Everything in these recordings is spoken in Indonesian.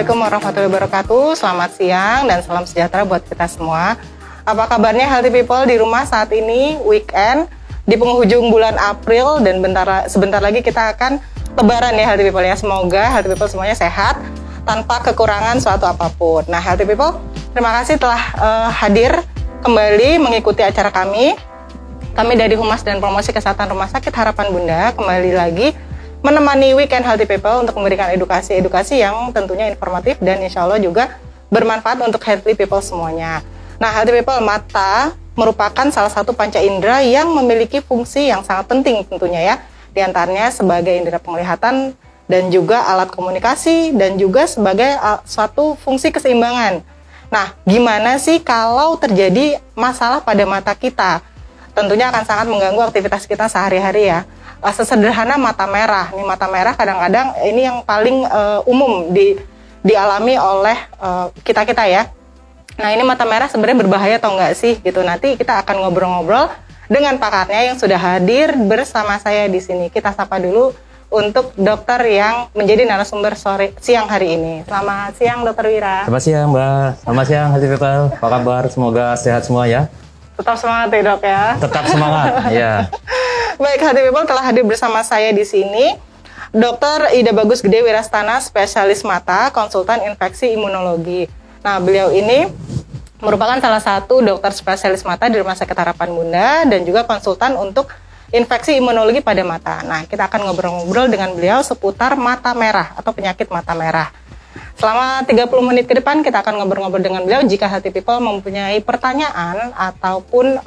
Assalamualaikum warahmatullahi wabarakatuh. Selamat siang dan salam sejahtera buat kita semua. Apa kabarnya Healthy People di rumah saat ini, weekend, di penghujung bulan April, dan sebentar lagi kita akan lebaran ya Healthy People ya. Semoga Healthy People semuanya sehat tanpa kekurangan suatu apapun. Nah Healthy People, terima kasih telah hadir kembali mengikuti acara kami. Kami dari Humas dan Promosi Kesehatan Rumah Sakit Harapan Bunda kembali lagi menemani Weekend Healthy People untuk memberikan edukasi yang tentunya informatif dan insya Allah juga bermanfaat untuk Healthy People semuanya. Nah Healthy People, mata merupakan salah satu panca indera yang memiliki fungsi yang sangat penting tentunya ya. Di antaranya sebagai indera penglihatan dan juga alat komunikasi dan juga sebagai suatu fungsi keseimbangan. Nah gimana sih kalau terjadi masalah pada mata kita? Tentunya akan sangat mengganggu aktivitas kita sehari-hari ya. Sesederhana mata merah. Nih mata merah kadang-kadang ini yang paling umum dialami oleh kita-kita ya. Nah ini mata merah sebenarnya berbahaya atau enggak sih gitu. Nanti kita akan ngobrol-ngobrol dengan pakarnya yang sudah hadir bersama saya di sini. Kita sapa dulu untuk dokter yang menjadi narasumber siang hari ini. Selamat siang Dokter Wira. Selamat siang Mbak. Selamat siang Healthy People. Apa kabar? Semoga sehat semua ya. Tetap semangat ya Dok ya. Tetap semangat. Ya. Baik, Healthy People, telah hadir bersama saya di sini Dr. Ida Bagus Gede Wirastana, spesialis mata, konsultan infeksi imunologi. Nah, beliau ini merupakan salah satu dokter spesialis mata di Rumah Sakit Harapan Bunda dan juga konsultan untuk infeksi imunologi pada mata. Nah, kita akan ngobrol-ngobrol dengan beliau seputar mata merah atau penyakit mata merah. Selama 30 menit ke depan kita akan ngobrol-ngobrol dengan beliau. Jika Healthy People mempunyai pertanyaan ataupun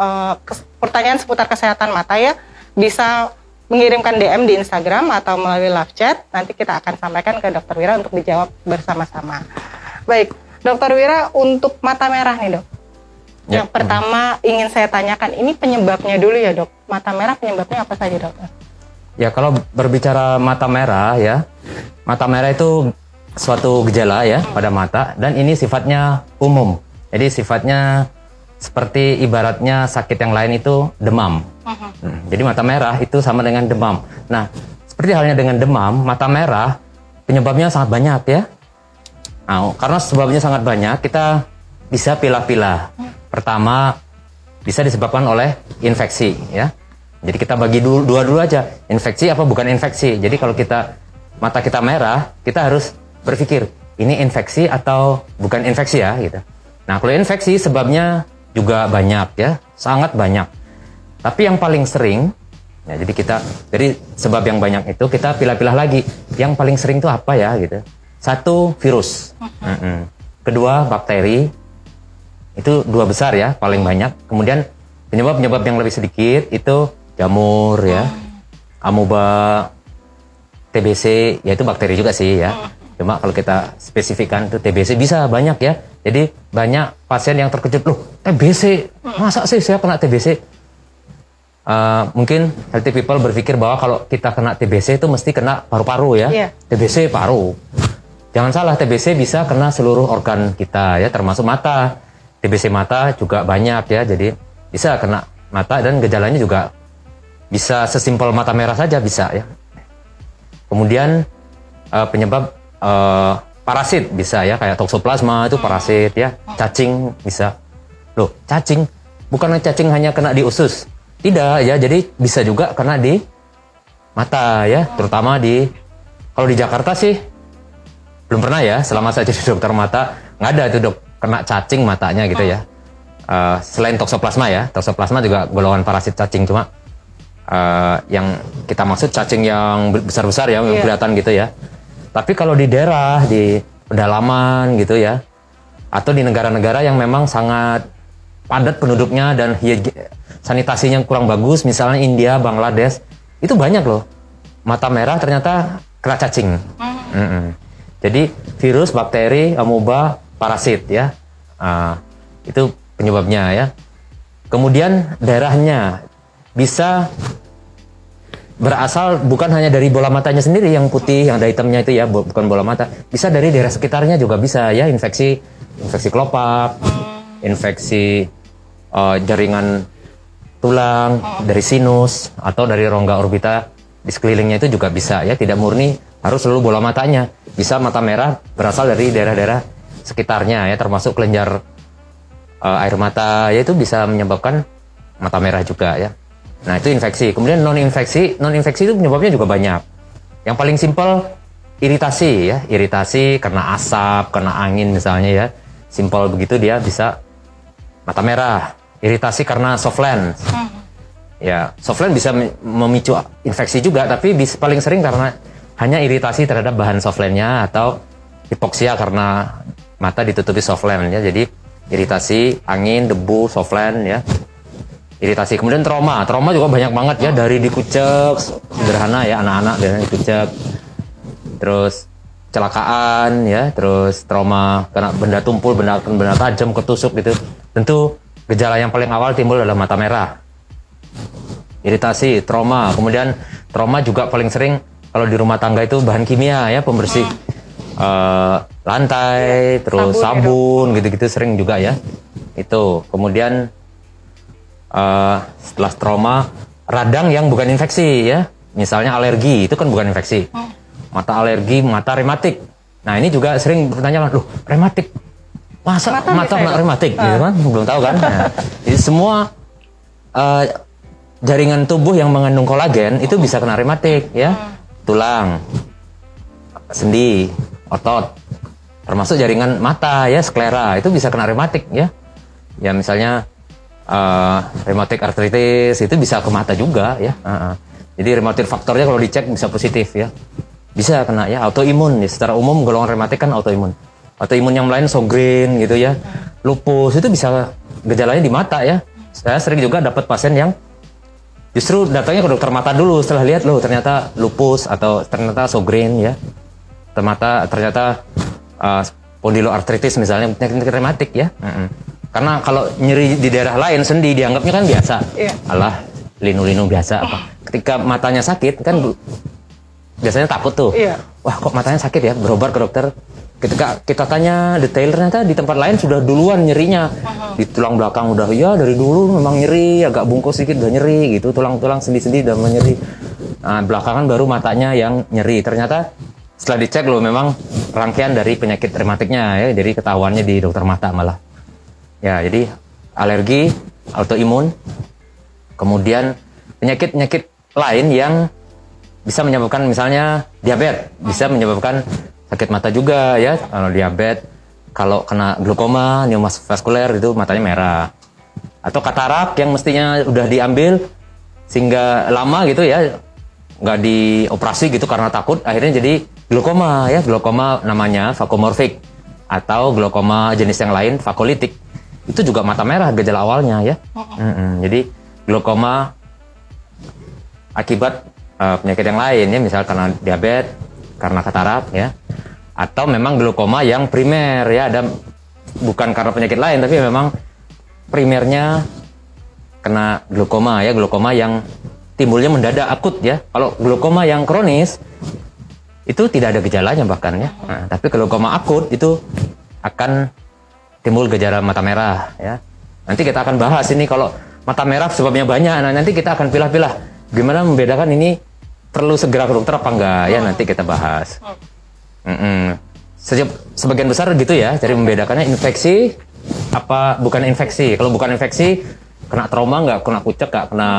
pertanyaan seputar kesehatan mata ya, bisa mengirimkan DM di Instagram atau melalui live chat. Nanti kita akan sampaikan ke Dokter Wira untuk dijawab bersama-sama. Baik, Dokter Wira, untuk mata merah nih Dok. Ya. Yang pertama ingin saya tanyakan, ini penyebabnya dulu ya Dok. Mata merah penyebabnya apa saja Dok? Ya, kalau berbicara mata merah ya, mata merah itu suatu gejala ya pada mata dan ini sifatnya umum. Jadi sifatnya seperti ibaratnya sakit yang lain itu demam. Jadi mata merah itu sama dengan demam. Nah, seperti halnya dengan demam, mata merah penyebabnya sangat banyak ya. Nah, karena sebabnya sangat banyak, kita bisa pilah-pilah. Pertama, bisa disebabkan oleh infeksi ya. Jadi kita bagi dua dulu aja, infeksi apa bukan infeksi. Jadi kalau mata kita merah, kita harus berpikir, ini infeksi atau bukan infeksi ya gitu. Nah, kalau infeksi sebabnya juga banyak ya, sangat banyak. Tapi yang paling sering, ya jadi sebab yang banyak itu kita pilah-pilah lagi. Yang paling sering itu apa ya gitu. Satu, virus. Kedua, bakteri. Itu dua besar ya, paling banyak. Kemudian penyebab yang lebih sedikit itu jamur ya, amoeba, TBC, ya itu bakteri juga sih ya. Cuma kalau kita spesifikkan itu TBC bisa banyak ya. Jadi banyak pasien yang terkejut, loh TBC, masa sih saya kena TBC? Mungkin Healthy People berpikir bahwa kalau kita kena TBC itu mesti kena paru-paru ya. TBC paru. Jangan salah, TBC bisa kena seluruh organ kita ya, termasuk mata. TBC mata juga banyak ya, jadi bisa kena mata dan gejalanya juga bisa sesimpel mata merah saja bisa ya. Kemudian penyebab parasit bisa ya, kayak toksoplasma itu parasit ya, cacing bisa. Loh, cacing bukan cacing hanya kena di usus. Tidak ya, jadi bisa juga kena di mata ya, terutama kalau di Jakarta sih belum pernah ya, selama saya jadi dokter mata nggak ada tuh Dok kena cacing matanya gitu ya. Selain toksoplasma ya, toksoplasma juga golongan parasit cacing, cuma yang kita maksud cacing yang besar-besar ya, yang kelihatan gitu ya. Tapi kalau di daerah, di pedalaman gitu ya, atau di negara-negara yang memang sangat padat penduduknya dan sanitasinya kurang bagus, misalnya India, Bangladesh, itu banyak loh mata merah ternyata kena cacing. Jadi virus, bakteri, amoeba, parasit ya, itu penyebabnya ya. Kemudian daerahnya bisa berasal bukan hanya dari bola matanya sendiri yang putih, yang ada hitamnya itu ya, bukan bola mata. Bisa dari daerah sekitarnya juga bisa ya, infeksi kelopak, infeksi jaringan tulang, dari sinus, atau dari rongga orbita di sekelilingnya itu juga bisa ya, tidak murni harus selalu bola matanya. bisa mata merah berasal dari daerah-daerah sekitarnya ya, termasuk kelenjar air mata, ya itu bisa menyebabkan mata merah juga ya. Nah itu infeksi. Kemudian non infeksi itu penyebabnya juga banyak. Yang paling simpel iritasi ya, iritasi karena asap, karena angin misalnya ya, simpel begitu dia bisa mata merah. Iritasi karena soft lens. Ya, soft lens bisa memicu infeksi juga, tapi paling sering karena hanya iritasi terhadap bahan soft lens-nya atau hipoksia karena mata ditutupi soft lens ya. Jadi iritasi, angin, debu, soft lens ya. Iritasi. Kemudian trauma juga banyak banget ya, dari dikucek, sederhana ya, anak-anak biasanya dikucek. Terus kecelakaan ya, terus trauma karena benda tumpul, benda tajam, ketusuk gitu. Tentu gejala yang paling awal timbul adalah mata merah. Iritasi, trauma. Kemudian trauma juga paling sering kalau di rumah tangga itu bahan kimia ya, pembersih lantai, terus sabun gitu-gitu sering juga ya. Itu. Kemudian setelah trauma, radang yang bukan infeksi ya. Misalnya alergi, itu kan bukan infeksi. Mata alergi, mata rematik. Nah ini juga sering bertanya, loh rematik, masa mata rematik gitu kan? Belum tahu kan? Nah, jadi semua jaringan tubuh yang mengandung kolagen itu bisa kena rematik ya. Tulang, sendi, otot, termasuk jaringan mata ya, sklera itu bisa kena rematik ya. Ya misalnya rheumatoid arthritis itu bisa ke mata juga ya. Jadi rheumatoid faktornya kalau dicek bisa positif ya. Bisa kena ya. Autoimun ya, secara umum golongan rematik kan autoimun. Autoimun yang lain Sjogren gitu ya. Lupus itu bisa gejalanya di mata ya. Saya sering juga dapat pasien yang justru datangnya ke dokter mata dulu setelah lihat loh ternyata lupus atau ternyata Sjogren ya. Ternyata spondyloartritis misalnya, penyakit rematik ya. Karena kalau nyeri di daerah lain sendi dianggapnya kan biasa. Alah, linu-linu biasa apa. Ketika matanya sakit kan biasanya takut tuh. Wah, kok matanya sakit ya? Berobat ke dokter. Ketika kita tanya detail, ternyata di tempat lain sudah duluan nyerinya. Di tulang belakang udah ya dari dulu memang nyeri, agak bungkus sedikit udah nyeri gitu. Tulang-tulang sendi-sendi udah nyeri. Nah, belakangan baru matanya yang nyeri. Ternyata setelah dicek loh memang rangkaian dari penyakit rematiknya ya. Jadi ketahuannya di dokter mata malah. Ya, jadi alergi, autoimun, kemudian penyakit-penyakit lain yang bisa menyebabkan misalnya diabetes, bisa menyebabkan sakit mata juga ya. Kalau diabetes, kalau kena glaukoma, neovaskuler itu matanya merah. Atau katarak yang mestinya udah diambil sehingga lama gitu ya, nggak dioperasi gitu karena takut, akhirnya jadi glaukoma ya. Glaukoma namanya vakomorfik atau glaukoma jenis yang lain vakolitik. Itu juga mata merah gejala awalnya ya. Jadi glaukoma akibat penyakit yang lain ya, misal karena diabetes, karena katarak ya, atau memang glaukoma yang primer ya, ada bukan karena penyakit lain tapi memang primernya kena glaukoma ya, glaukoma yang timbulnya mendadak akut ya. Kalau glaukoma yang kronis itu tidak ada gejalanya bahkan ya. Tapi glaukoma akut itu akan timbul gejala mata merah ya. Nanti kita akan bahas ini kalau mata merah sebabnya banyak. Nah, nanti kita akan pilah-pilah gimana membedakan ini perlu segera ke dokter apa enggak ya, nanti kita bahas. Sebagian besar gitu ya, jadi membedakannya infeksi apa bukan infeksi. Kalau bukan infeksi, kena trauma nggak, kena kucek nggak, kena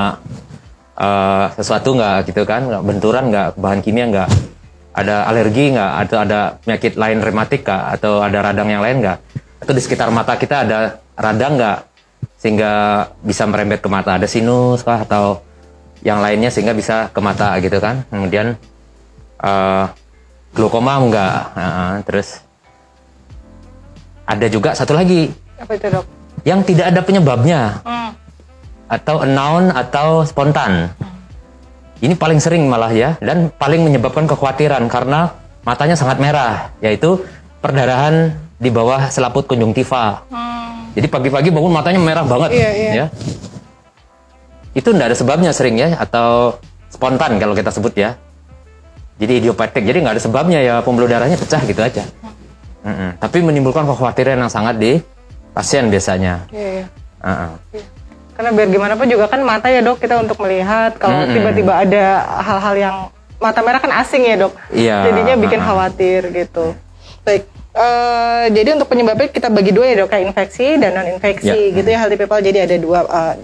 sesuatu nggak gitu kan, nggak benturan nggak, bahan kimia nggak, ada alergi nggak, atau ada penyakit lain rematik nggak, atau ada radang yang lain nggak, atau di sekitar mata kita ada radang nggak sehingga bisa merembet ke mata, ada sinus kah atau yang lainnya sehingga bisa ke mata gitu kan. Kemudian glaukoma enggak. Terus ada juga satu lagi. Apa itu, Dok? Yang tidak ada penyebabnya. Atau unknown atau spontan. Ini paling sering malah ya, dan paling menyebabkan kekhawatiran karena matanya sangat merah, yaitu perdarahan di bawah selaput konjungtiva. Jadi pagi-pagi bangun matanya merah banget ya. Itu tidak ada sebabnya sering ya, atau spontan kalau kita sebut ya. Jadi idiopatik, jadi nggak ada sebabnya ya, pembuluh darahnya pecah gitu aja. Tapi menimbulkan kekhawatiran yang sangat di pasien biasanya. Karena biar gimana pun juga kan mata ya, Dok, kita untuk melihat kalau tiba-tiba ada hal-hal yang mata merah kan asing ya dok, jadinya bikin khawatir gitu. Baik, jadi untuk penyebabnya kita bagi dua ya dok, kayak infeksi dan non infeksi gitu ya healthy people. Jadi ada dua,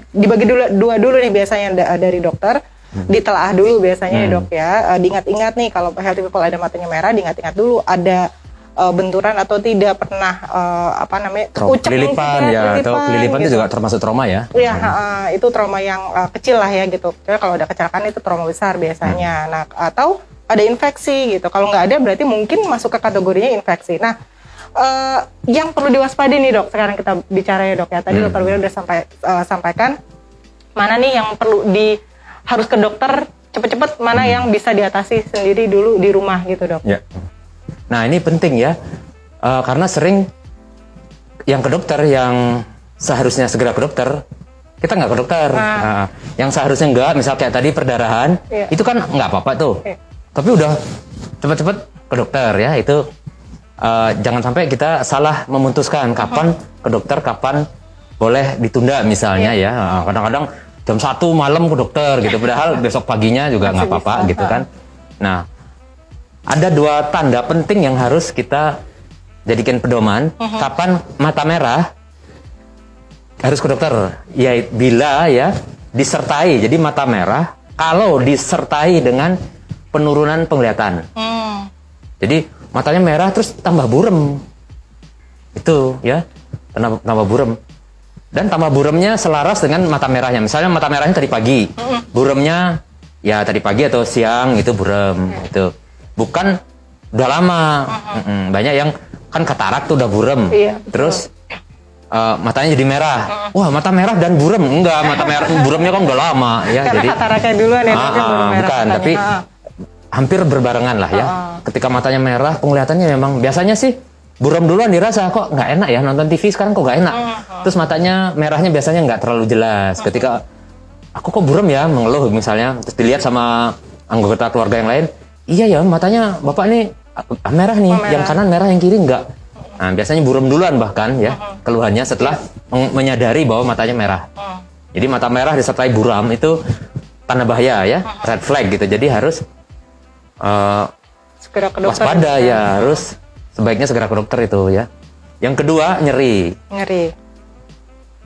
dibagi dua dulu nih biasanya dari dokter. Ditelaah dulu biasanya ya dok ya, diingat-ingat nih kalau healthy people ada matanya merah, diingat-ingat dulu ada benturan atau tidak, pernah ucap kelilipan ya, atau kelilipan gitu. Itu juga termasuk trauma ya? Iya, itu trauma yang kecil lah ya gitu. Jadi kalau ada kecelakaan itu trauma besar biasanya. Nah, atau ada infeksi gitu. Kalau nggak ada berarti mungkin masuk ke kategorinya infeksi. Nah, yang perlu diwaspadai nih dok, sekarang kita bicara ya dok ya. Tadi dokter Wira udah sampaikan mana nih yang perlu harus ke dokter cepet-cepet, mana yang bisa diatasi sendiri dulu di rumah gitu dok. Ya. Nah ini penting ya, karena sering yang ke dokter yang seharusnya segera ke dokter, kita nggak ke dokter. Yang seharusnya nggak, misal kayak tadi perdarahan, itu kan nggak apa-apa tuh. Tapi udah cepet-cepet ke dokter ya, itu jangan sampai kita salah memutuskan kapan ke dokter, kapan boleh ditunda misalnya ya. Kadang-kadang jam 1 malam ke dokter gitu, padahal besok paginya juga nggak apa-apa gitu kan. Nah, ada dua tanda penting yang harus kita jadikan pedoman kapan mata merah harus ke dokter. Ya bila ya disertai, jadi mata merah kalau disertai dengan penurunan penglihatan. Jadi matanya merah terus tambah burem, itu ya tambah burem. Dan tambah buremnya selaras dengan mata merahnya. Misalnya mata merahnya tadi pagi, buremnya ya tadi pagi atau siang itu burem. Itu bukan udah lama. Banyak yang kan katarak tuh udah burem. Terus matanya jadi merah. Wah, mata merah dan burem. Enggak, mata merah buremnya kan udah lama ya. Karena jadi kataraknya duluan ya. Bukan, tapi hampir berbarengan lah ya. Ketika matanya merah, penglihatannya memang biasanya sih buram duluan dirasa, kok nggak enak ya nonton TV sekarang, kok nggak enak. Terus matanya merahnya biasanya nggak terlalu jelas. Ketika aku kok buram ya, mengeluh misalnya, terus dilihat sama anggota keluarga yang lain, iya ya matanya bapak ini merah nih, yang kanan merah, yang kiri nggak. Nah biasanya buram duluan bahkan ya keluhannya setelah menyadari bahwa matanya merah. Jadi mata merah disertai buram itu tanda bahaya ya, red flag gitu. Jadi harus segera ke dokter, waspada ya, harus sebaiknya segera ke dokter itu ya. Yang kedua, nyeri.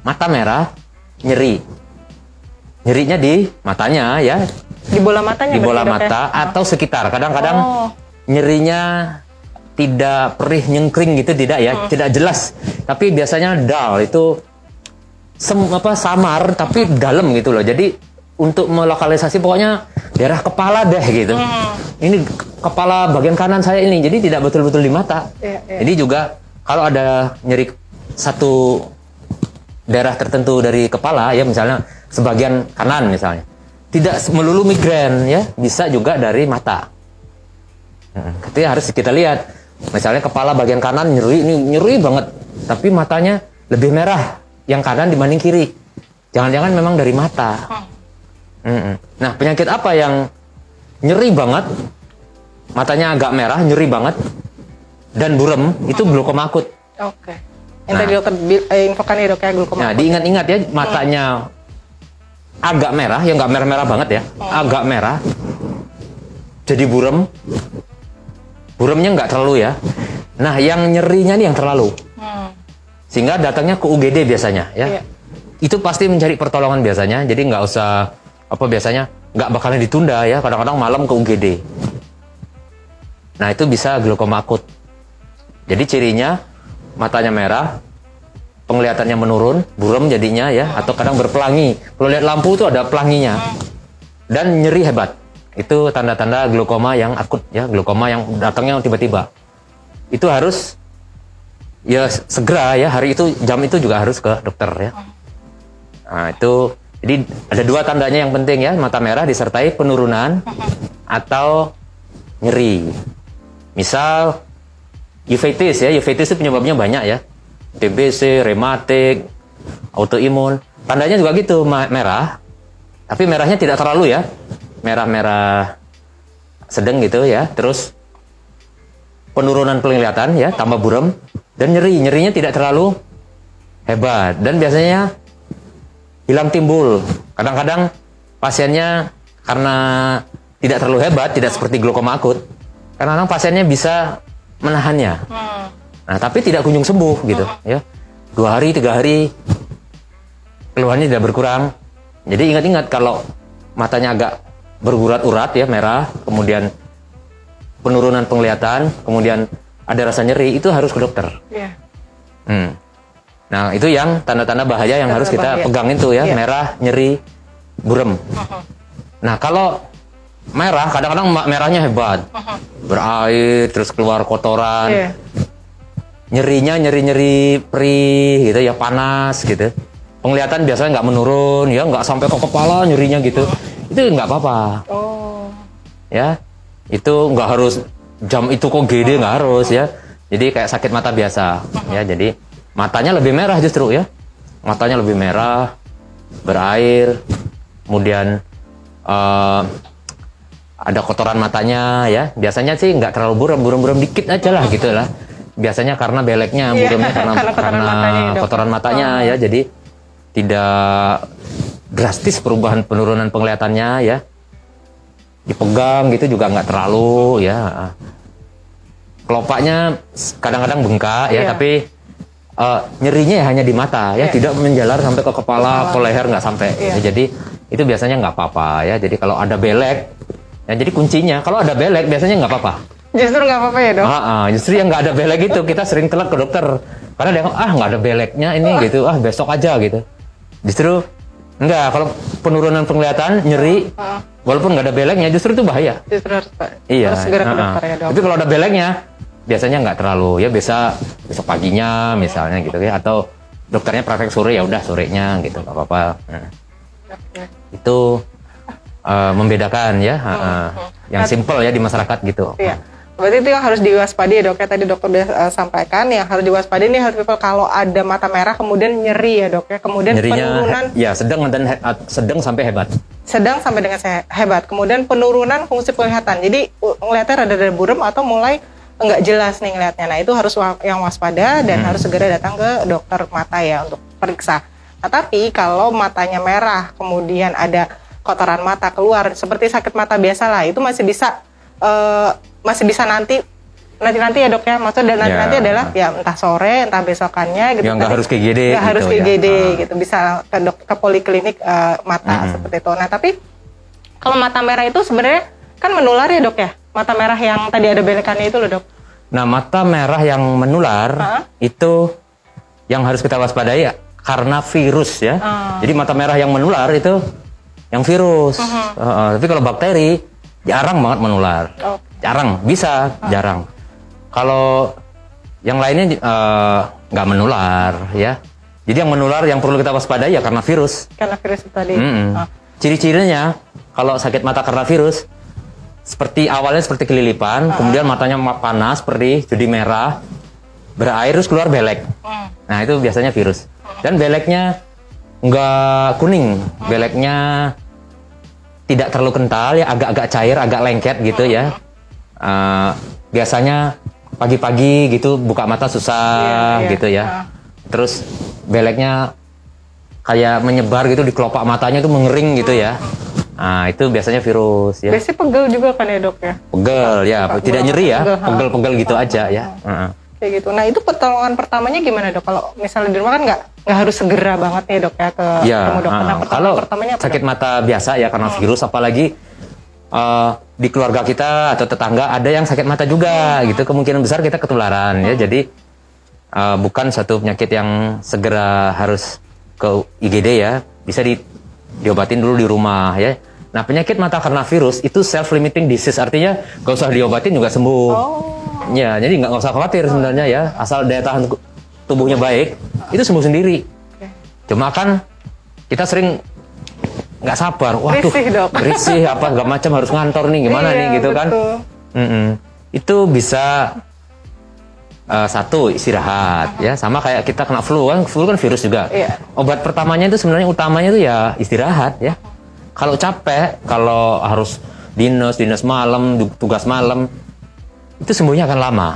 Mata merah, nyeri. Nyerinya di matanya ya. Di bola matanya. Di bola mata atau sekitar. Kadang-kadang nyerinya tidak perih nyengkring gitu, tidak ya, tidak jelas. Tapi biasanya dull, itu samar tapi dalam gitu loh. Jadi untuk melokalisasi pokoknya daerah kepala deh gitu. Ini kepala bagian kanan saya ini, jadi tidak betul-betul di mata. Jadi juga kalau ada nyeri satu daerah tertentu dari kepala ya, misalnya sebagian kanan misalnya, tidak melulu migrain ya, bisa juga dari mata. Jadi harus kita lihat, misalnya kepala bagian kanan nyeri banget, tapi matanya lebih merah yang kanan dibanding kiri. Jangan-jangan memang dari mata. Nah, penyakit apa yang nyeri banget, matanya agak merah, nyeri banget, dan burem, itu glaukoma akut. Yang tadi dokter infokan ya dok ya, glaukoma. Nah, diingat-ingat ya, matanya agak merah, ya nggak merah-merah banget ya, agak merah, jadi burem, buremnya nggak terlalu ya. Nah, yang nyerinya nih yang terlalu, sehingga datangnya ke UGD biasanya ya. Itu pasti mencari pertolongan biasanya, jadi nggak usah biasanya nggak bakalan ditunda ya, kadang-kadang malam ke UGD. Nah itu bisa glaukoma akut. Jadi cirinya matanya merah, penglihatannya menurun, buram jadinya ya, atau kadang berpelangi. Kalau lihat lampu itu ada pelanginya, dan nyeri hebat. Itu tanda-tanda glaukoma yang akut ya, glaukoma yang datangnya tiba-tiba. Itu harus ya segera ya, hari itu jam itu juga harus ke dokter ya. Nah itu. Jadi ada dua tandanya yang penting ya, mata merah disertai penurunan atau nyeri. Misal uveitis ya, uveitis itu penyebabnya banyak ya. TBC, rematik, autoimun. Tandanya juga gitu, merah. Tapi merahnya tidak terlalu ya. Merah-merah sedang gitu ya. Terus penurunan penglihatan ya, tambah buram, dan nyeri. Nyerinya tidak terlalu hebat, dan biasanya hilang timbul. Kadang-kadang pasiennya karena tidak terlalu hebat, tidak seperti glaukoma akut. Kadang-kadang pasiennya bisa menahannya. Nah, tapi tidak kunjung sembuh gitu, ya. 2 hari, 3 hari keluhannya tidak berkurang. Jadi ingat-ingat kalau matanya agak berurat-urat ya, merah, kemudian penurunan penglihatan, kemudian ada rasa nyeri, itu harus ke dokter. Nah, itu yang tanda-tanda bahaya yang harus kita pegangin tuh ya, merah, nyeri, burem. Nah, kalau merah, kadang-kadang merahnya hebat, berair, terus keluar kotoran, nyerinya nyeri-nyeri perih gitu ya, panas gitu. Penglihatan biasanya nggak menurun ya, nggak sampai ke kepala nyerinya gitu, itu nggak apa-apa. Ya, itu nggak harus jam itu kok gede, nggak harus ya. Jadi kayak sakit mata biasa ya. Jadi matanya lebih merah justru ya, matanya lebih merah, berair, kemudian ada kotoran matanya ya. Biasanya sih nggak terlalu buram dikit aja lah gitu lah. Biasanya karena beleknya, buramnya karena kotoran matanya ya. Jadi tidak drastis perubahan penurunan penglihatannya ya. Dipegang gitu juga nggak terlalu ya. Kelopaknya kadang-kadang bengkak ya, tapi nyerinya ya hanya di mata ya, tidak menjalar sampai ke kepala, ke leher nggak sampai. Ya, jadi itu biasanya nggak apa-apa ya. Jadi kalau ada belek, ya jadi kuncinya kalau ada belek biasanya nggak apa-apa. Justru nggak apa-apa ya dok? Justru yang nggak ada belek itu kita sering telat ke dokter karena dia nggak ada beleknya ini gitu, besok aja gitu. Justru enggak, kalau penurunan penglihatan, nyeri, walaupun nggak ada beleknya, justru itu bahaya. Justru harus segera ke dokter ya dok. Tapi kalau ada beleknya, biasanya nggak terlalu ya, besok paginya misalnya gitu ya, atau dokternya praktek sore ya udah sorenya gitu, nggak apa-apa. Itu membedakan ya, yang simple ya di masyarakat gitu. Berarti itu yang harus diwaspadai ya dok, ya tadi dokter udah sampaikan yang harus diwaspadai nih healthy people kalau ada mata merah kemudian nyeri ya dok ya, kemudian nyerinya, penurunan sedang sampai hebat. Sedang sampai dengan hebat, kemudian penurunan fungsi penglihatan. Jadi ngeliatnya rada-rada buram atau mulai nggak jelas nih ngeliatnya. Nah itu harus yang waspada dan harus segera datang ke dokter mata ya untuk periksa. Nah tapi kalau matanya merah kemudian ada kotoran mata keluar seperti sakit mata biasa lah, itu masih bisa nanti ya dok ya, maksudnya nanti adalah ya entah sore entah besokannya gitu. Yang nggak harus ke IGD nggak gitu, harus ke IGD gitu, bisa ke poliklinik mata seperti itu. Nah tapi kalau mata merah itu sebenarnya kan menular ya dok ya, mata merah yang tadi ada belekannya itu loh dok. Nah mata merah yang menular itu yang harus kita waspadai ya, karena virus ya. Jadi mata merah yang menular itu yang virus. Tapi kalau bakteri jarang banget menular. Jarang, bisa, jarang. Kalau yang lainnya nggak menular ya. Jadi yang menular yang perlu kita waspadai ya karena virus. Karena virus tadi. Ciri-cirinya kalau sakit mata karena virus awalnya seperti kelilipan, kemudian matanya panas, perih, jadi merah, berair terus keluar belek. Nah itu biasanya virus. Dan beleknya nggak kuning, beleknya tidak terlalu kental ya, agak-agak cair, agak lengket gitu ya. Biasanya pagi-pagi gitu buka mata susah gitu ya. Terus beleknya kayak menyebar gitu di kelopak matanya itu mengering gitu ya. Nah itu biasanya virus ya. Biasanya pegel juga kan ya dok ya? Pegel ya, tidak nyeri ya, pegel-pegel gitu aja ya. Kayak gitu. Nah itu pertolongan pertamanya gimana dok? Kalau misalnya di rumah kan nggak harus segera banget nih dok ya ke ketemu dokter. Nah, kalau sakit mata biasa ya karena virus, apalagi di keluarga kita atau tetangga ada yang sakit mata juga gitu, kemungkinan besar kita ketularan ya. Jadi bukan satu penyakit yang segera harus ke IGD ya, bisa diobatin dulu di rumah ya. Nah penyakit mata karena virus itu self-limiting disease, artinya gak usah diobatin juga sembuh. Ya, jadi nggak usah khawatir sebenarnya ya, asal daya tahan tubuhnya baik, itu sembuh sendiri. Cuma kan kita sering nggak sabar, waduh, berisih apa nggak macam harus ngantor nih, gimana nih gitu kan? Itu bisa satu istirahat ya, sama kayak kita kena flu kan virus juga. Obat pertamanya itu sebenarnya utamanya itu ya istirahat ya. Kalau capek, kalau harus dinas malam, tugas malam, itu sembuhnya akan lama.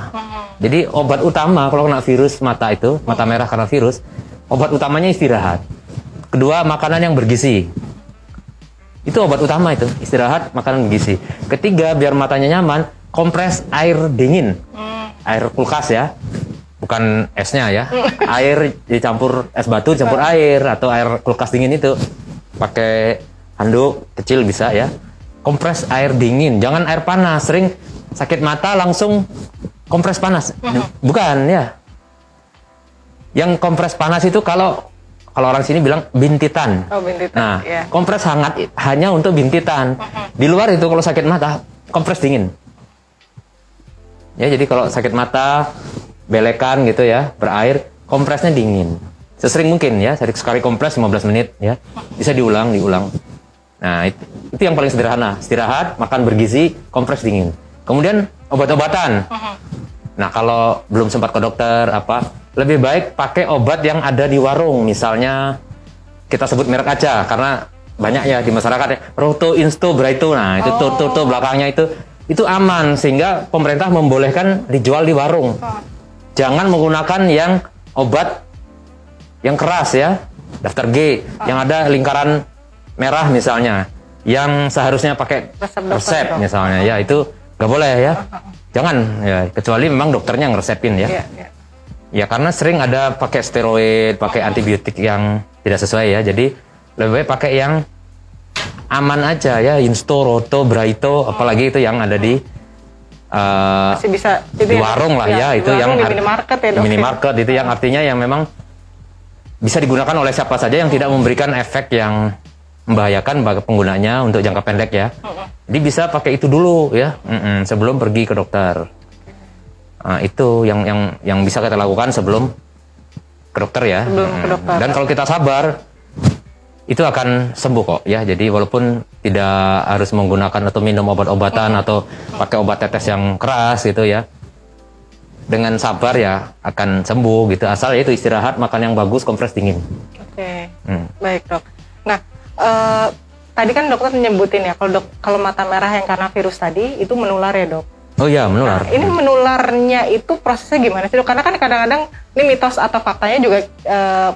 Jadi obat utama kalau kena virus mata itu, mata merah karena virus, obat utamanya istirahat. Kedua, makanan yang bergizi. Itu obat utama itu, istirahat, makanan bergizi. Ketiga, biar matanya nyaman, kompres air dingin. Air kulkas ya. Bukan esnya ya. Air dicampur es batu, dicampur air atau air kulkas dingin itu. Pakai handuk kecil bisa ya. Kompres air dingin, jangan air panas. Sering sakit mata langsung kompres panas. Bukan ya. Yang kompres panas itu kalau orang sini bilang bintitan. Oh, bintitan. Nah, yeah. kompres hangat hanya untuk bintitan. Di luar itu kalau sakit mata, kompres dingin. Ya, jadi kalau sakit mata, belekan gitu ya, berair, kompresnya dingin. Sesering mungkin ya, sekali kompres 15 menit ya. Bisa diulang. Nah, itu yang paling sederhana. Istirahat, makan bergizi, kompres dingin. Kemudian obat-obatan. Nah, kalau belum sempat ke dokter lebih baik pakai obat yang ada di warung. Misalnya kita sebut merek aja karena banyak ya di masyarakat ya. Roto, Insto, Braito. Nah, itu tuh belakangnya itu aman sehingga pemerintah membolehkan dijual di warung. Jangan menggunakan yang obat yang keras ya. Daftar G yang ada lingkaran merah misalnya. Yang seharusnya pakai resep misalnya ya, itu nggak boleh ya. Jangan ya, kecuali memang dokternya ngeresepin ya. Ya karena sering ada pakai steroid, pakai antibiotik yang tidak sesuai ya. Jadi lebih baik pakai yang aman aja ya, Insto, Roto, Braito, apalagi itu yang ada di masih bisa di warung lah ya, itu yang di minimarket ya, Dok. Minimarket itu yang artinya yang memang bisa digunakan oleh siapa saja yang tidak memberikan efek yang membahayakan bagi penggunanya untuk jangka pendek ya. Jadi bisa pakai itu dulu ya, sebelum pergi ke dokter. Itu yang bisa kita lakukan sebelum ke dokter ya. Dan kalau kita sabar, itu akan sembuh kok ya. Jadi walaupun tidak harus menggunakan atau minum obat-obatan atau pakai obat tetes yang keras gitu ya, dengan sabar ya akan sembuh gitu. Asal itu istirahat, makan yang bagus, kompres dingin. Oke. Baik, Dok. Nah, tadi kan dokter nyebutin ya kalau mata merah yang karena virus tadi itu menular ya, Dok. Oh iya, menular. Nah, ini menularnya itu prosesnya gimana sih, Dok? Karena kan kadang-kadang ini mitos atau faktanya juga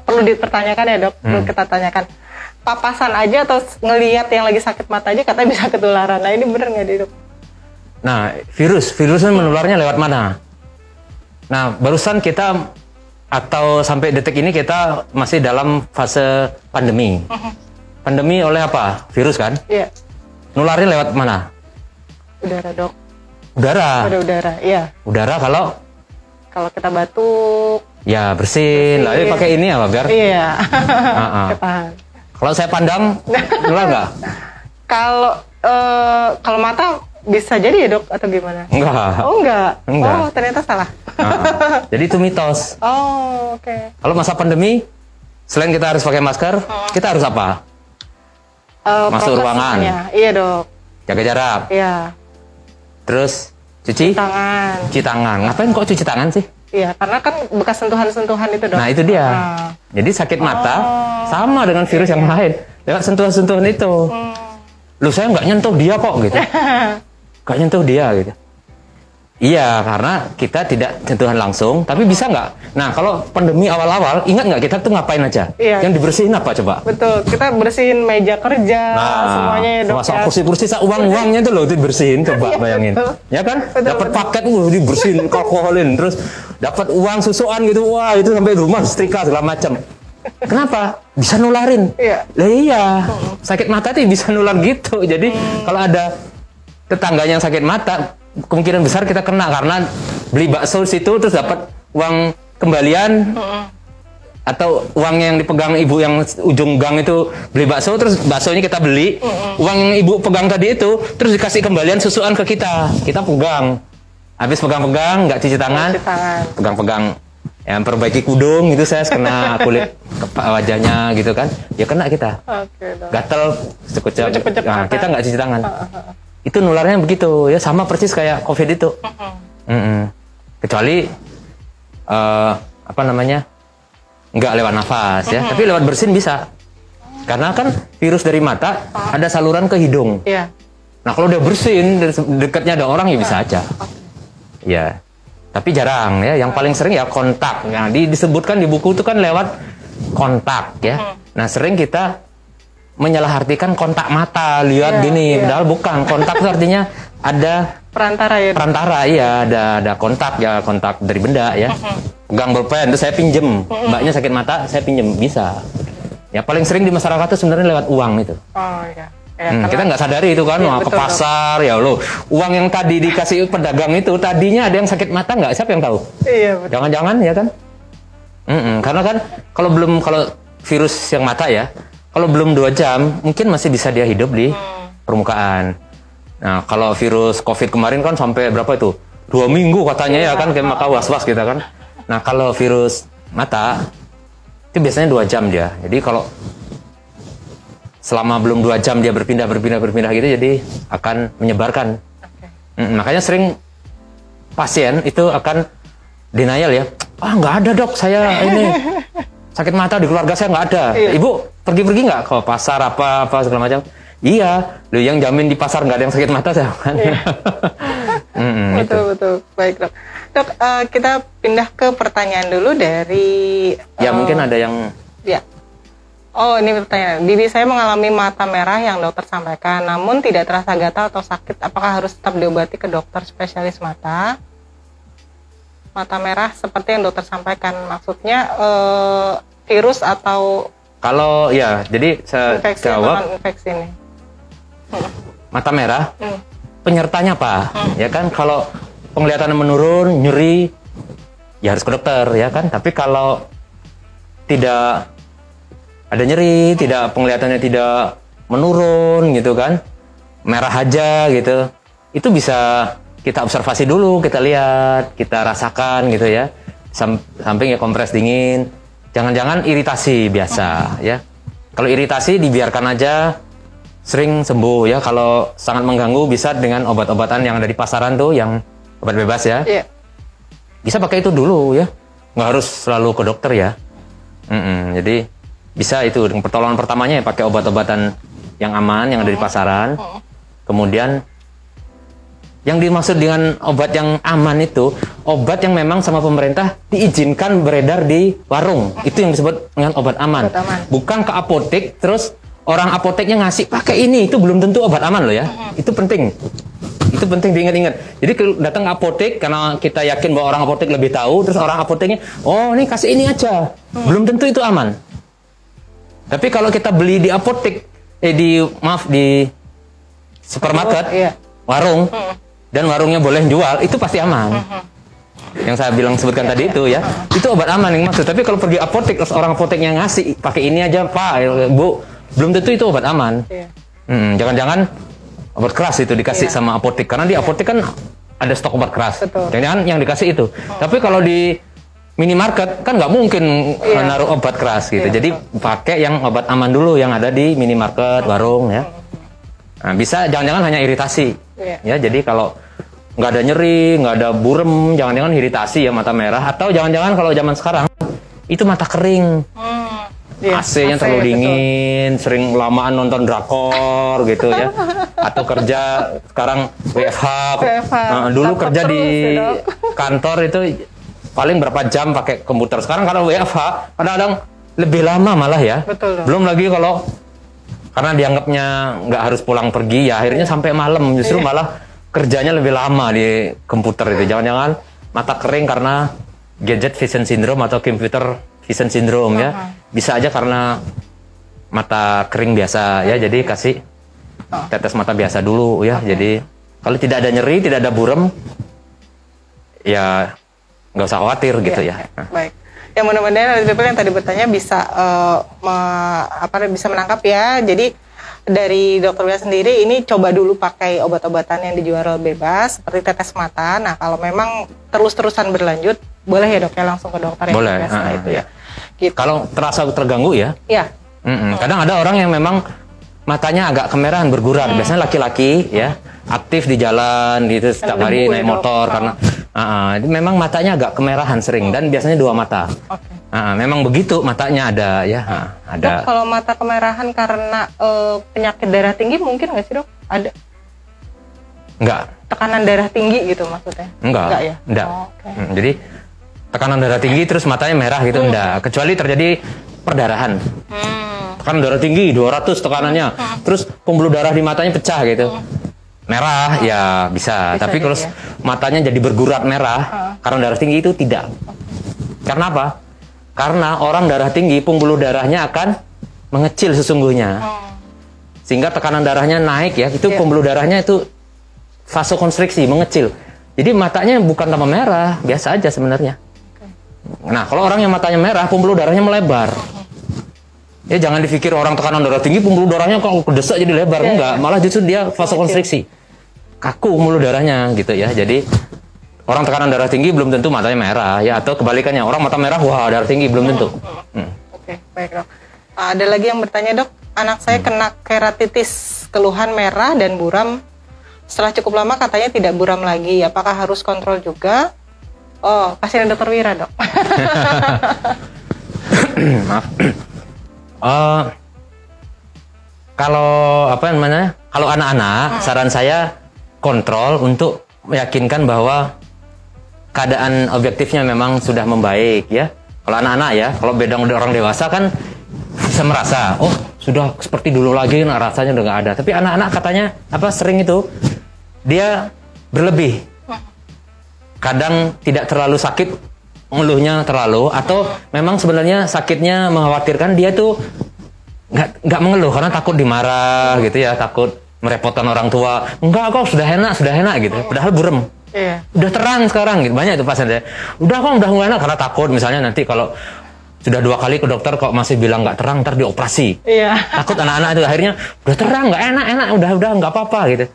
perlu dipertanyakan ya, Dok. Perlu kita tanyakan. Papasan aja atau ngelihat yang lagi sakit mata aja katanya bisa ketularan. Nah, ini bener nggak, Dok? Nah, virusnya menularnya lewat mana? Nah, barusan kita atau sampai detik ini kita masih dalam fase pandemi. Pandemi oleh apa? Virus kan? Iya. Nularnya lewat mana? Udara, Dok. Udara. Ada udara, iya. Udara kalau kita batuk. Ya bersin. Lalu pakai ini apa biar? Iya. Ketahan. Kalau saya pandang, nular nggak? Kalau mata bisa jadi ya, Dok, atau gimana? Enggak. Oh, enggak. Enggak. Oh, ternyata salah. Jadi itu mitos. Oh, oke. Kalau masa pandemi, selain kita harus pakai masker, kita harus apa? Masuk ruangan. Iya, Dok. Jaga jarak. Iya. Terus cuci tangan. Cuci tangan. Ngapain kok cuci tangan sih? Iya, karena kan bekas sentuhan-sentuhan itu, Dok. Nah, itu dia. Jadi sakit mata sama dengan virus yang lain. Lewat sentuhan-sentuhan itu. Loh, saya nggak nyentuh dia kok gitu. Nggak nyentuh dia gitu. Iya, karena kita tidak sentuhan langsung, tapi bisa nggak? Nah, kalau pandemi awal-awal, ingat nggak kita tuh ngapain aja? Iya. Yang dibersihin apa coba? Betul, kita bersihin meja kerja, semuanya ya, Dok. Termasuk kursi-kursi, uang-uangnya tuh loh dibersihin, coba bayangin. Ya kan? Dapat paket, dibersihin, alkoholin, terus dapat uang susuan gitu, wah itu sampai rumah setrika segala macam. Kenapa? Bisa nularin. Iya. Lah iya, sakit mata tuh bisa nular gitu. Jadi kalau ada tetangganya yang sakit mata, kemungkinan besar kita kena karena beli bakso situ terus dapat uang kembalian atau uang yang dipegang ibu yang ujung gang itu beli bakso terus baksonya kita beli, uang yang ibu pegang tadi itu terus dikasih kembalian susuan ke kita pegang, habis pegang-pegang nggak cuci tangan, pegang-pegang yang perbaiki kudung itu saya kena kulit wajahnya gitu kan ya kena kita, gatel sekejap, nah, kita nggak cuci tangan. Itu nularnya begitu ya, sama persis kayak COVID itu. Kecuali nggak lewat nafas ya, tapi lewat bersin bisa. Karena kan virus dari mata ada saluran ke hidung. Nah kalau udah bersin dekatnya ada orang ya bisa aja. Ya, tapi jarang ya. Yang paling sering ya kontak. Nah disebutkan di buku itu kan lewat kontak ya. Nah sering kita menyalahartikan kontak mata, lihat gini, padahal bukan. Kontak itu artinya ada perantara ya. Perantara, iya, ada kontak ya, kontak dari benda ya. Pegang bolpen, terus saya pinjem. Mbaknya sakit mata, saya pinjem, bisa. Ya paling sering di masyarakat itu sebenarnya lewat uang itu. Oh iya. Kita nggak sadari itu kan, iya, ke pasar ya loh. Uang yang tadi dikasih pedagang itu tadinya ada yang sakit mata nggak? Siapa yang tahu? Iya betul. Jangan-jangan ya kan? Karena kan kalau virus yang mata ya, kalau belum 2 jam mungkin masih bisa dia hidup di permukaan. Nah kalau virus COVID kemarin kan sampai berapa itu? 2 minggu katanya ya kan, kayak maka was-was kita kan. Nah kalau virus mata itu biasanya 2 jam dia. Jadi kalau selama belum 2 jam dia berpindah gitu, jadi akan menyebarkan. Makanya sering pasien itu akan denial ya. Nggak ada dok, saya ini sakit mata di keluarga saya nggak ada. Ibu pergi-pergi nggak ke pasar apa segala macam? Iya, lu yang jamin di pasar nggak ada yang sakit mata saya kan. Betul. Baik dok. Dok, kita pindah ke pertanyaan dulu dari. Ya mungkin ada yang. Ya. Oh ini pertanyaan. Bibi saya mengalami mata merah yang dokter sampaikan, namun tidak terasa gatal atau sakit. Apakah harus tetap diobati ke dokter spesialis mata? Mata merah seperti yang dokter sampaikan, maksudnya virus atau kalau ya jadi saya infeksi jawab infeksi ini. Mata merah penyertanya apa ya kan, kalau penglihatannya menurun, nyeri ya harus ke dokter ya kan, tapi kalau tidak ada nyeri, tidak penglihatannya tidak menurun gitu kan, merah aja gitu, itu bisa kita observasi dulu, kita lihat, kita rasakan gitu ya. Samping ya kompres dingin. Jangan-jangan iritasi biasa ya. Kalau iritasi dibiarkan aja, sering sembuh ya. Kalau sangat mengganggu bisa dengan obat-obatan yang ada di pasaran tuh, yang obat bebas ya. Bisa pakai itu dulu ya. Nggak harus selalu ke dokter ya. Jadi bisa itu. Pertolongan pertamanya ya pakai obat-obatan yang aman, yang ada di pasaran. Kemudian yang dimaksud dengan obat yang aman itu, obat yang memang sama pemerintah diizinkan beredar di warung. Itu yang disebut dengan obat aman. Bukan ke apotek, terus orang apoteknya ngasih pakai ini, itu belum tentu obat aman loh ya. Itu penting. Itu penting diingat-ingat. Jadi kalau datang ke apotek, karena kita yakin bahwa orang apotek lebih tahu, terus orang apoteknya, oh ini kasih ini aja. Belum tentu itu aman. Tapi kalau kita beli di apotek, di supermarket, warung, dan warungnya boleh jual, itu pasti aman. Yang saya sebutkan tadi itu ya, itu obat aman yang maksud. Tapi kalau pergi apotek, terus orang apoteknya ngasih, pakai ini aja Pak, Bu, belum tentu itu obat aman. Jangan-jangan obat keras itu dikasih sama apotek, karena di apotek kan ada stok obat keras. Jangan-jangan yang dikasih itu. Tapi kalau di minimarket kan nggak mungkin naruh obat keras gitu. Jadi pakai yang obat aman dulu yang ada di minimarket, warung ya. Nah, bisa jangan-jangan hanya iritasi. Ya, jadi kalau nggak ada nyeri, nggak ada burem, jangan-jangan iritasi ya, mata merah. Atau jangan-jangan kalau zaman sekarang itu mata kering. AC-nya terlalu dingin, sering lamaan nonton drakor gitu ya. Atau kerja sekarang WFH. Dulu kerja di kantor itu paling berapa jam pakai komputer. Sekarang kalau WFH kadang-kadang lebih lama malah ya. Belum lagi kalau karena dianggapnya nggak harus pulang pergi ya, akhirnya sampai malam, justru malah kerjanya lebih lama di komputer itu. Jangan-jangan mata kering karena gadget vision syndrome atau computer vision syndrome ya. Bisa aja karena mata kering biasa ya, jadi kasih tetes mata biasa dulu ya. Jadi kalau tidak ada nyeri, tidak ada burem, ya nggak usah khawatir gitu ya. Baik. Ya mudah-mudahan people yang tadi bertanya bisa bisa menangkap ya. Jadi dari Dokter Bella sendiri ini coba dulu pakai obat-obatan yang dijual bebas seperti tetes mata. Nah kalau memang terus-terusan berlanjut, boleh ya dok ya langsung ke dokter yang boleh, biasa itu ya. Gitu. Kalau terasa terganggu ya. Iya. Kadang ada orang yang memang matanya agak kemerahan bergurar. Biasanya laki-laki ya, aktif di jalan gitu setiap hari naik motor karena memang matanya agak kemerahan sering dan biasanya 2 mata. Memang begitu matanya ada ya. Ada. Dok, kalau mata kemerahan karena penyakit darah tinggi mungkin nggak sih dok? Ada? Enggak. Tekanan darah tinggi gitu maksudnya? Enggak ya? Enggak. Jadi tekanan darah tinggi terus matanya merah gitu enggak. Kecuali terjadi perdarahan. tekanan darah tinggi 200 tekanannya, terus pembuluh darah di matanya pecah gitu. Merah ya bisa tapi kalau matanya jadi bergurat merah karena darah tinggi itu tidak. Karena apa? Karena orang darah tinggi pembuluh darahnya akan mengecil sesungguhnya. Sehingga tekanan darahnya naik ya, itu pembuluh darahnya itu vasokonstriksi, mengecil. Jadi matanya bukan tambah merah, biasa aja sebenarnya. Nah, kalau orang yang matanya merah, pembuluh darahnya melebar. Ya jangan dipikir orang tekanan darah tinggi, pembuluh darahnya kalau kedesak jadi lebar. Enggak, malah justru dia vasokonstriksi. Kaku pembuluh darahnya gitu ya. Jadi orang tekanan darah tinggi belum tentu matanya merah ya, atau kebalikannya, orang mata merah wah darah tinggi belum tentu. Oke, baik dok. Ada lagi yang bertanya dok, anak saya kena keratitis, keluhan merah dan buram. Setelah cukup lama katanya tidak buram lagi. Apakah harus kontrol juga? Oh, pasien dokter Wira dok. Maaf. Kalau apa namanya? Kalau anak-anak, saran saya kontrol untuk meyakinkan bahwa keadaan objektifnya memang sudah membaik ya. Kalau anak-anak ya, kalau beda orang dewasa kan bisa merasa, oh sudah seperti dulu lagi, nah, rasanya udah nggak ada. Tapi anak-anak katanya apa sering itu dia berlebih. Kadang tidak terlalu sakit, ngeluhnya terlalu, atau memang sebenarnya sakitnya mengkhawatirkan, dia tuh nggak mengeluh karena takut dimarah gitu ya, takut merepotkan orang tua. Enggak kok sudah enak gitu. Padahal burem. Udah terang sekarang gitu. Banyak itu pasien saya. Udah kok udah mulai enak karena takut misalnya nanti kalau sudah 2 kali ke dokter kok masih bilang nggak terang, ntar dioperasi. Takut anak-anak itu akhirnya udah terang nggak enak, udah nggak apa-apa gitu.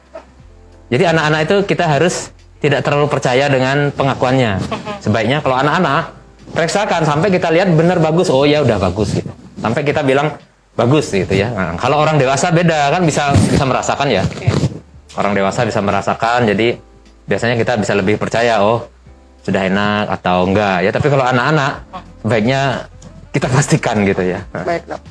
Jadi anak-anak itu kita harus tidak terlalu percaya dengan pengakuannya. Sebaiknya kalau anak-anak periksakan sampai kita lihat benar bagus, oh ya udah bagus gitu. Sampai kita bilang bagus gitu ya. Nah, kalau orang dewasa beda kan bisa merasakan ya. Orang dewasa bisa merasakan, jadi biasanya kita bisa lebih percaya, oh sudah enak atau enggak ya. Tapi kalau anak-anak sebaiknya kita pastikan gitu ya. Baik dok.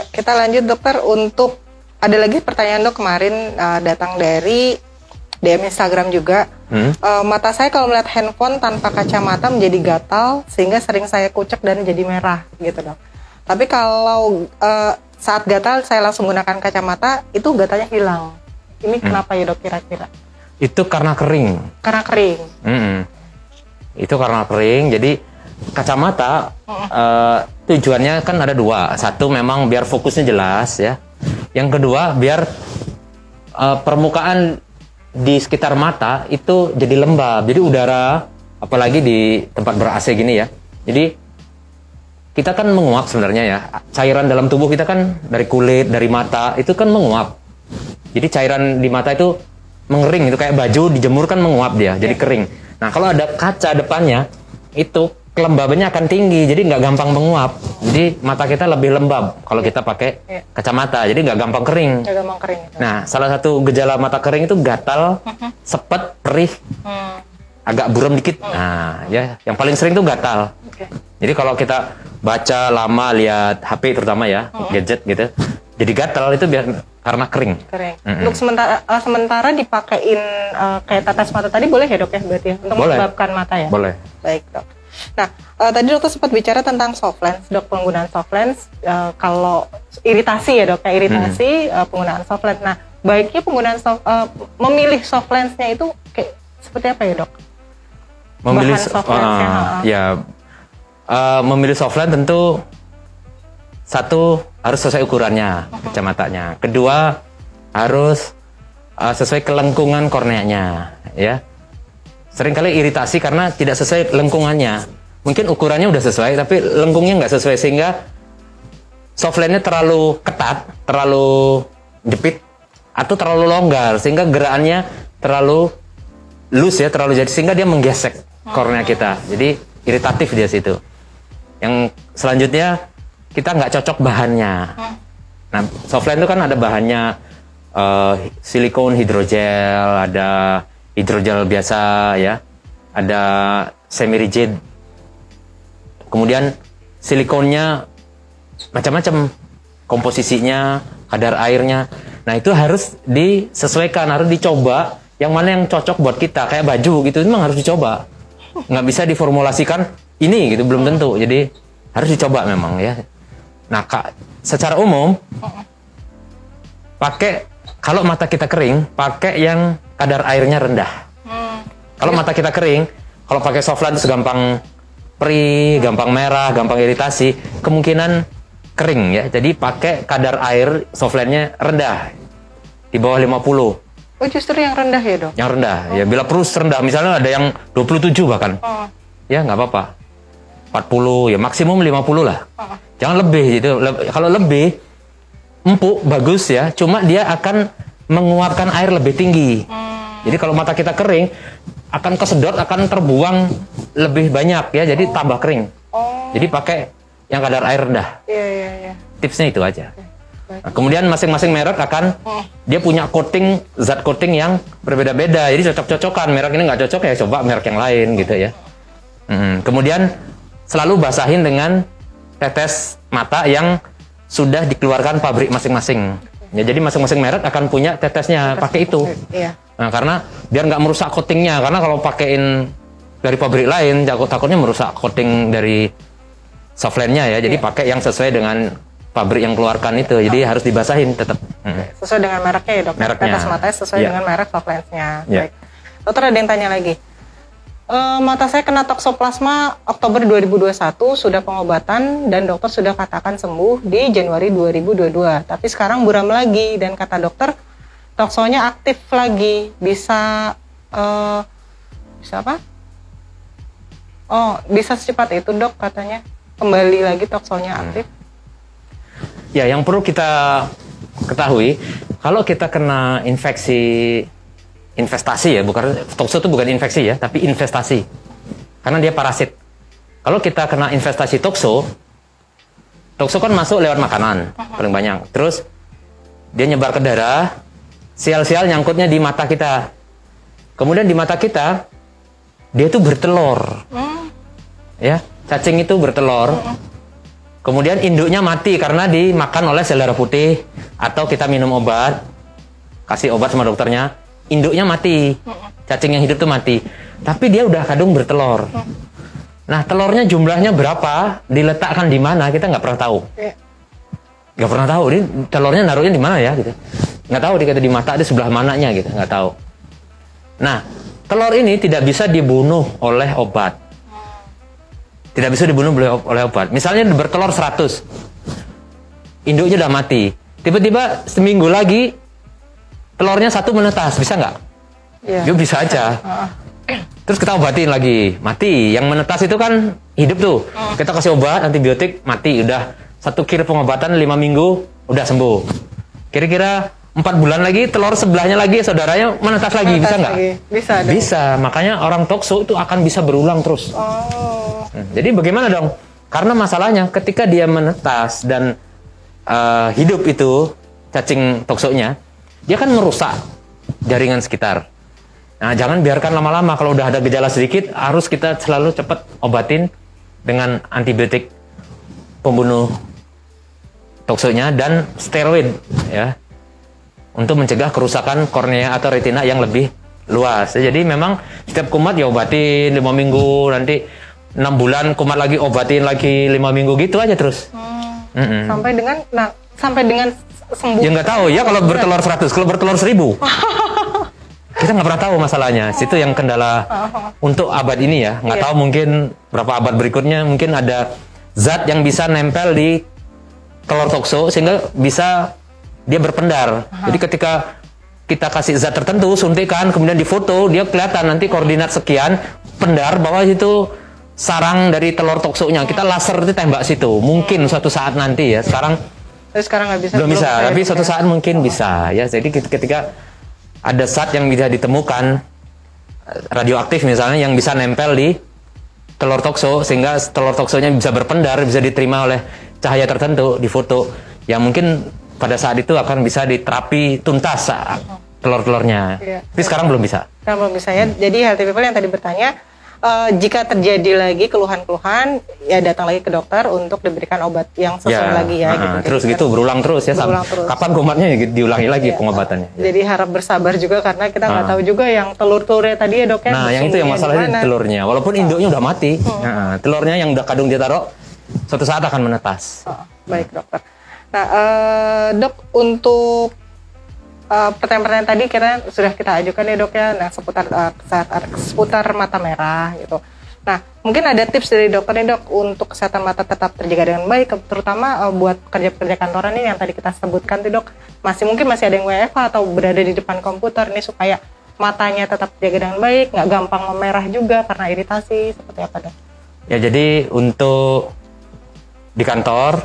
Kita lanjut dokter, untuk ada lagi pertanyaan dok kemarin datang dari DM Instagram juga. Mata saya kalau melihat handphone tanpa kacamata menjadi gatal sehingga sering saya kucek dan jadi merah gitu dok. Tapi kalau saat gatal saya langsung gunakan kacamata, itu gatalnya hilang. Ini kenapa ya dok kira-kira? Itu karena kering. Karena kering. Itu karena kering. Jadi kacamata tujuannya kan ada 2. Satu memang biar fokusnya jelas ya. Yang kedua biar permukaan di sekitar mata itu jadi lembab. Jadi udara, apalagi di tempat ber-AC gini ya. Jadi kita kan menguap sebenarnya ya. Cairan dalam tubuh kita kan dari kulit, dari mata itu kan menguap. Jadi cairan di mata itu mengering, itu kayak baju dijemur kan menguap dia, jadi kering. Nah kalau ada kaca depannya itu kelembabannya akan tinggi, jadi nggak gampang menguap. Jadi mata kita lebih lembab kalau kita pakai kacamata, jadi nggak gampang kering. Nah salah satu gejala mata kering itu gatal, sepet, perih, agak buram dikit. Nah ya yang paling sering tuh gatal. Jadi kalau kita baca lama, lihat HP terutama ya, gadget gitu, jadi gatal itu karena kering. Untuk sementara dipakein kayak tetes mata tadi boleh ya dok ya berarti ya? Untuk menyebabkan mata ya? Boleh. Baik dok. Nah tadi dokter sempat bicara tentang soft lens dok, penggunaan soft lens kalau iritasi ya dok, kayak iritasi penggunaan soft lens. Nah baiknya penggunaan memilih soft lensnya itu kayak seperti apa ya dok? Memilih soft lensnya? Memilih soft lens tentu satu harus sesuai ukurannya kacamatanya. Kedua harus sesuai kelengkungan korneanya ya. Seringkali iritasi karena tidak sesuai lengkungannya. Mungkin ukurannya udah sesuai tapi lengkungnya nggak sesuai sehingga soft lensnya terlalu ketat, terlalu jepit atau terlalu longgar sehingga gerakannya terlalu loose ya, terlalu jadi sehingga dia menggesek kornea kita. Jadi iritatif dia situ. Yang selanjutnya kita nggak cocok bahannya. Nah, soft lens itu kan ada bahannya silikon hidrogel, ada hidrogel biasa ya, ada semi rigid. Kemudian silikonnya macam-macam komposisinya, kadar airnya. Nah, itu harus disesuaikan, harus dicoba yang mana yang cocok buat kita. Kayak baju gitu, memang harus dicoba. Nggak bisa diformulasikan ini gitu, belum tentu. Jadi harus dicoba memang ya. Nah, secara umum pakai, kalau mata kita kering, pakai yang kadar airnya rendah. Kalau mata kita kering, kalau pakai softline itu gampang perih, gampang merah, gampang iritasi, kemungkinan kering ya. Jadi pakai kadar air softline-nya rendah, di bawah 50. Oh, justru yang rendah ya, Dok? Yang rendah, ya bila perlu rendah. Misalnya ada yang 27 bahkan. Ya nggak apa-apa. 40, ya maksimum 50 lah. Jangan lebih gitu. Kalau lebih, empuk, bagus ya. Cuma dia akan menguapkan air lebih tinggi. Jadi kalau mata kita kering, akan kesedot, akan terbuang lebih banyak ya. Jadi tambah kering. Jadi pakai yang kadar air rendah. Iya. Tipsnya itu aja. Nah, kemudian masing-masing merek akan dia punya coating, zat coating yang berbeda-beda. Jadi cocok-cocokan. Merek ini nggak cocok ya coba merek yang lain gitu ya. Kemudian selalu basahin dengan tetes mata yang sudah dikeluarkan pabrik masing-masing. Ya, jadi masing-masing merek akan punya tetesnya, pakai itu. Iya. Nah, karena biar nggak merusak coatingnya. Karena kalau pakein dari pabrik lain, takutnya merusak coating dari softline-nya ya. Jadi pakai yang sesuai dengan pabrik yang keluarkan itu. Jadi harus dibasahin tetap. Sesuai dengan mereknya ya, Dok? Mereknya. Tetes matanya sesuai dengan merek softline-nya. Yeah. Baik. Dokter, ada yang tanya lagi. Mata saya kena toksoplasma Oktober 2021, sudah pengobatan dan dokter sudah katakan sembuh di Januari 2022. Tapi sekarang buram lagi dan kata dokter toksonya aktif lagi. Bisa apa? Oh, bisa secepat itu, Dok, katanya. Kembali lagi toksonya aktif. Ya, yang perlu kita ketahui, kalau kita kena infeksi investasi ya, bukan tokso itu bukan infeksi ya, tapi investasi. Karena dia parasit. Kalau kita kena investasi tokso kan masuk lewat makanan paling banyak. Terus dia nyebar ke darah, sial-sial nyangkutnya di mata kita. Kemudian di mata kita dia itu bertelur. Ya, cacing itu bertelur. Kemudian induknya mati karena dimakan oleh sel darah putih atau kita minum obat, kasih obat sama dokternya. Induknya mati, cacing yang hidup tuh mati. Tapi dia udah kadung bertelur. Nah, telurnya jumlahnya berapa, diletakkan di mana, kita nggak pernah tahu. Nggak pernah tahu, ini telurnya naruhnya di mana ya, gitu. Nggak tahu, dikata di mata, di sebelah mananya, gitu. Nggak tahu. Nah, telur ini tidak bisa dibunuh oleh obat. Tidak bisa dibunuh oleh obat. Misalnya bertelur 100, induknya udah mati. Tiba-tiba seminggu lagi, telurnya 1 menetas, bisa nggak? Iya. Ya bisa aja. Terus kita obatin lagi, mati. Yang menetas itu kan hidup tuh. Kita kasih obat, antibiotik, mati. Udah 1 kira pengobatan 5 minggu, udah sembuh. Kira-kira 4 bulan lagi, telur sebelahnya lagi, saudaranya menetas lagi. Bisa nggak? Bisa dong. Bisa. Makanya orang tokso itu akan bisa berulang terus. Jadi bagaimana dong? Karena masalahnya ketika dia menetas dan hidup itu, cacing toksonya, dia kan merusak jaringan sekitar. Nah, jangan biarkan lama-lama. Kalau udah ada gejala sedikit, harus kita selalu cepat obatin dengan antibiotik pembunuh toksonya dan steroid ya, untuk mencegah kerusakan kornea atau retina yang lebih luas. Jadi memang setiap kumat ya obatin 5 minggu, nanti 6 bulan kumat lagi, obatin lagi 5 minggu, gitu aja terus. Sampai dengan sembuh. Ya nggak tahu ya kalau bertelur 100, kalau bertelur 1000. Kita nggak pernah tahu masalahnya. Situ yang kendala untuk abad ini ya. Nggak tahu mungkin berapa abad berikutnya mungkin ada zat yang bisa nempel di telur tokso sehingga bisa dia berpendar. Jadi ketika kita kasih zat tertentu, suntikan, kemudian difoto, dia kelihatan nanti koordinat sekian, pendar bahwa itu sarang dari telur toksonya. Kita laser itu tembak situ. Mungkin suatu saat nanti ya. Sekarang nggak bisa. Belum bisa, tapi suatu saat mungkin bisa ya. Jadi ketika ada zat yang bisa ditemukan radioaktif misalnya yang bisa nempel di telur tokso sehingga telur toksonya bisa berpendar, bisa diterima oleh cahaya tertentu, difoto, yang mungkin pada saat itu akan bisa diterapi tuntas telur-telurnya. Tapi sekarang belum bisa. Sekarang belum bisa ya. Jadi healthy people yang tadi bertanya, jika terjadi lagi keluhan-keluhan, ya datang lagi ke dokter untuk diberikan obat yang sesuai lagi ya. Gitu. Terus gitu berulang terus ya. Terus. Kapan kumatnya ya, diulangi lagi pengobatannya. Jadi harap bersabar juga karena kita nggak tahu juga yang telur-telurnya tadi ya, Dok ya. Nah, yang itu yang masalahnya telurnya. Walaupun induknya udah mati, telurnya yang udah kadung dia taruh suatu saat akan menetas. Oh, baik dokter. Nah dok, untuk pertanyaan-pertanyaan tadi sudah kita ajukan ya dok ya, nah seputar mata merah gitu. Nah mungkin ada tips dari dokter nih dok untuk kesehatan mata tetap terjaga dengan baik, terutama buat pekerja-pekerja kantoran ini yang tadi kita sebutkan tuh dok, mungkin masih ada yang WFH atau berada di depan komputer nih, supaya matanya tetap terjaga dengan baik, nggak gampang memerah juga karena iritasi, seperti apa dok? Ya jadi untuk di kantor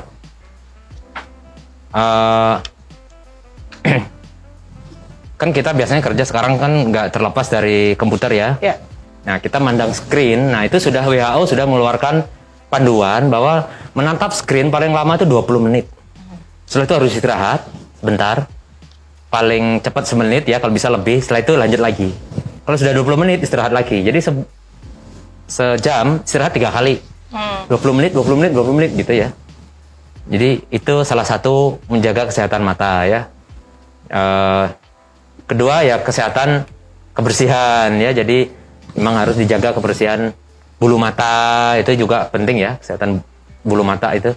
kan kita biasanya kerja sekarang kan nggak terlepas dari komputer ya. Ya. Nah kita mandang screen, nah itu sudah WHO sudah mengeluarkan panduan bahwa menatap screen paling lama itu 20 menit. Setelah itu harus istirahat bentar, paling cepat semenit ya, kalau bisa lebih, setelah itu lanjut lagi. Kalau sudah 20 menit istirahat lagi, jadi sejam istirahat 3 kali. 20 menit, 20 menit, 20 menit gitu ya. Jadi itu salah satu menjaga kesehatan mata ya. Kedua ya kesehatan kebersihan ya, jadi memang harus dijaga kebersihan bulu mata, itu juga penting ya, kesehatan bulu mata itu.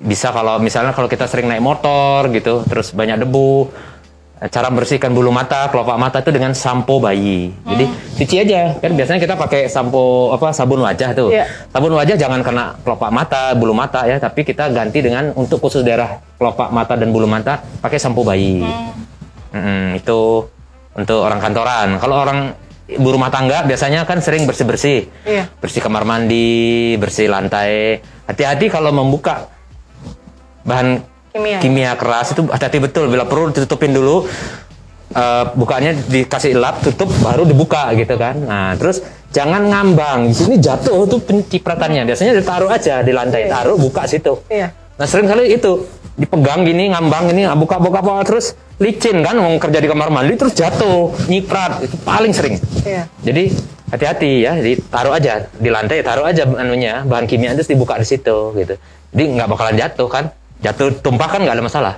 Bisa kalau misalnya kalau kita sering naik motor gitu, terus banyak debu, cara bersihkan bulu mata, kelopak mata itu dengan sampo bayi. Jadi cuci aja, kan biasanya kita pakai sampo sabun wajah tuh. Yeah. Sabun wajah jangan kena kelopak mata, bulu mata ya, tapi kita ganti dengan untuk khusus daerah kelopak mata dan bulu mata pakai sampo bayi. Itu untuk orang kantoran. Kalau orang ibu rumah tangga biasanya kan sering bersih-bersih. Yeah. Bersih kamar mandi, bersih lantai. Hati-hati kalau membuka bahan kimia keras itu, hati-hati betul, bila perlu ditutupin dulu, bukanya dikasih lap, tutup baru dibuka gitu kan. Nah terus jangan ngambang, di sini jatuh tuh pencipratannya, biasanya ditaruh aja di lantai, taruh buka situ. Nah sering kali itu dipegang gini, ngambang ini, buka-buka terus licin kan, mau kerja di kamar mandi terus jatuh, nyiprat, itu paling sering. Jadi hati-hati ya, ditaruh aja di lantai, taruh aja bahan kimia terus dibuka di situ gitu. Jadi nggak bakalan jatuh kan. Jatuh tumpah kan nggak ada masalah.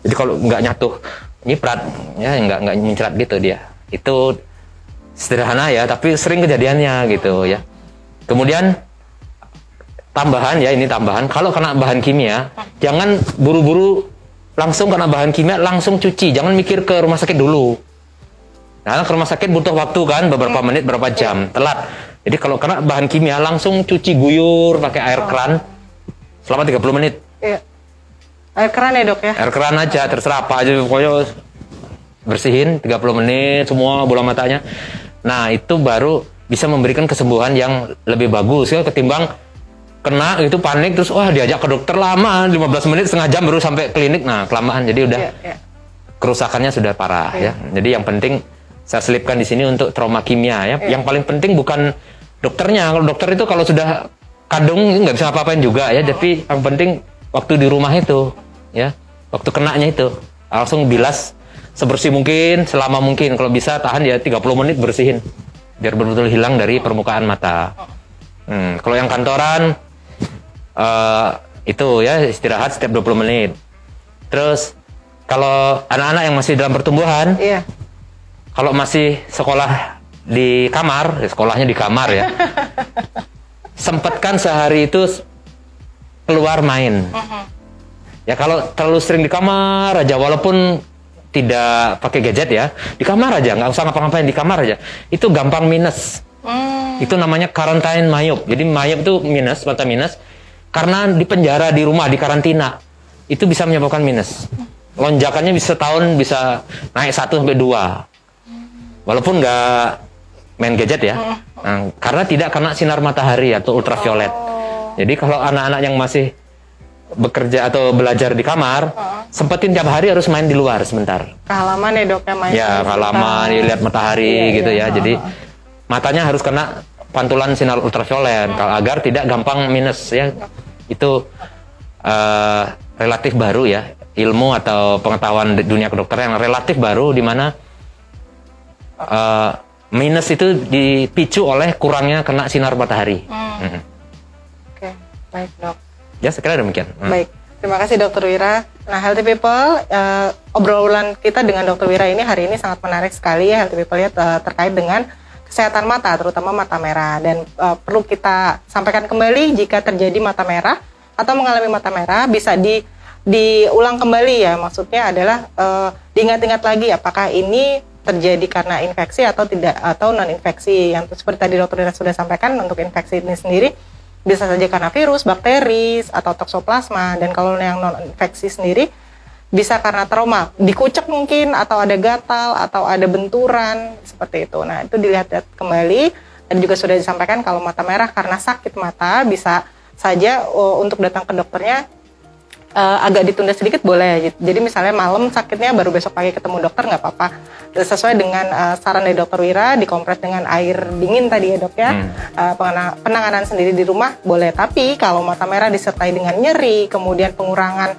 Jadi kalau nggak nyatuh nyiprat ya, nggak mencrat gitu dia. Itu sederhana ya, tapi sering kejadiannya gitu ya. Kemudian tambahan ya, ini tambahan, kalau kena bahan kimia jangan buru-buru langsung kena bahan kimia langsung cuci, jangan mikir ke rumah sakit dulu. Nah ke rumah sakit butuh waktu kan, beberapa menit, berapa jam, telat. Jadi kalau kena bahan kimia langsung cuci guyur pakai air keran selama 30 menit. Air keran ya dok ya? Air keran aja, terserah apa aja, pokoknya bersihin 30 menit semua bola matanya. Nah itu baru bisa memberikan kesembuhan yang lebih bagus ya, ketimbang kena itu panik terus wah diajak ke dokter lama 15 menit setengah jam baru sampai klinik. Nah kelamaan, jadi udah kerusakannya sudah parah ya. Jadi yang penting saya selipkan di sini untuk trauma kimia ya. Yang paling penting bukan dokternya. Kalau dokter itu kalau sudah kadung nggak bisa apa-apain juga ya. Tapi yang penting waktu di rumah itu ya, waktu kenanya itu langsung bilas sebersih mungkin, selama mungkin. Kalau bisa tahan ya 30 menit bersihin biar betul-betul hilang dari permukaan mata. Kalau yang kantoran itu ya istirahat setiap 20 menit. Terus kalau anak-anak yang masih dalam pertumbuhan, kalau masih sekolah di kamar, sekolahnya di kamar ya, sempatkan sehari itu keluar main. Ya kalau terlalu sering di kamar aja, walaupun tidak pakai gadget ya, di kamar aja, nggak usah ngapa-ngapain, di kamar aja, itu gampang minus. Itu namanya quarantine myop. Jadi myop itu minus, mata minus, karena di penjara, di rumah, di karantina, itu bisa menyebabkan minus. Lonjakannya bisa setahun bisa naik 1 sampai 2. Walaupun nggak main gadget ya, karena tidak kena sinar matahari atau ultraviolet. Jadi kalau anak-anak yang masih bekerja atau belajar di kamar, sempetin tiap hari harus main di luar sebentar. Kehalaman ya dok ya, main. Ya kehalaman, lihat matahari gitu ya. Jadi matanya harus kena pantulan sinar ultraviolet agar tidak gampang minus ya. Itu relatif baru ya, ilmu atau pengetahuan dunia kedokteran yang relatif baru, di mana minus itu dipicu oleh kurangnya kena sinar matahari. Oke, baik dok. Ya sekira demikian. Baik, terima kasih Dokter Wira. Nah Healthy People, obrolan kita dengan Dokter Wira ini hari ini sangat menarik sekali ya Healthy People ya, terkait dengan kesehatan mata, terutama mata merah. Dan perlu kita sampaikan kembali jika terjadi mata merah atau mengalami mata merah bisa diulang kembali ya. Maksudnya adalah diingat-ingat lagi apakah ini terjadi karena infeksi atau tidak, atau non infeksi. Yang seperti tadi dokter Ira sudah sampaikan, untuk infeksi ini sendiri bisa saja karena virus, bakteri, atau toksoplasma. Dan kalau yang non infeksi sendiri bisa karena trauma, dikucek mungkin, atau ada gatal, atau ada benturan seperti itu. Nah, itu dilihat kembali. Dan juga sudah disampaikan kalau mata merah karena sakit mata bisa saja untuk datang ke dokternya agak ditunda sedikit boleh. Jadi misalnya malam sakitnya baru besok pagi ketemu dokter nggak apa-apa. Sesuai dengan saran dari dokter Wira, dikompres dengan air dingin tadi ya dok ya. Penanganan sendiri di rumah boleh. Tapi kalau mata merah disertai dengan nyeri, kemudian pengurangan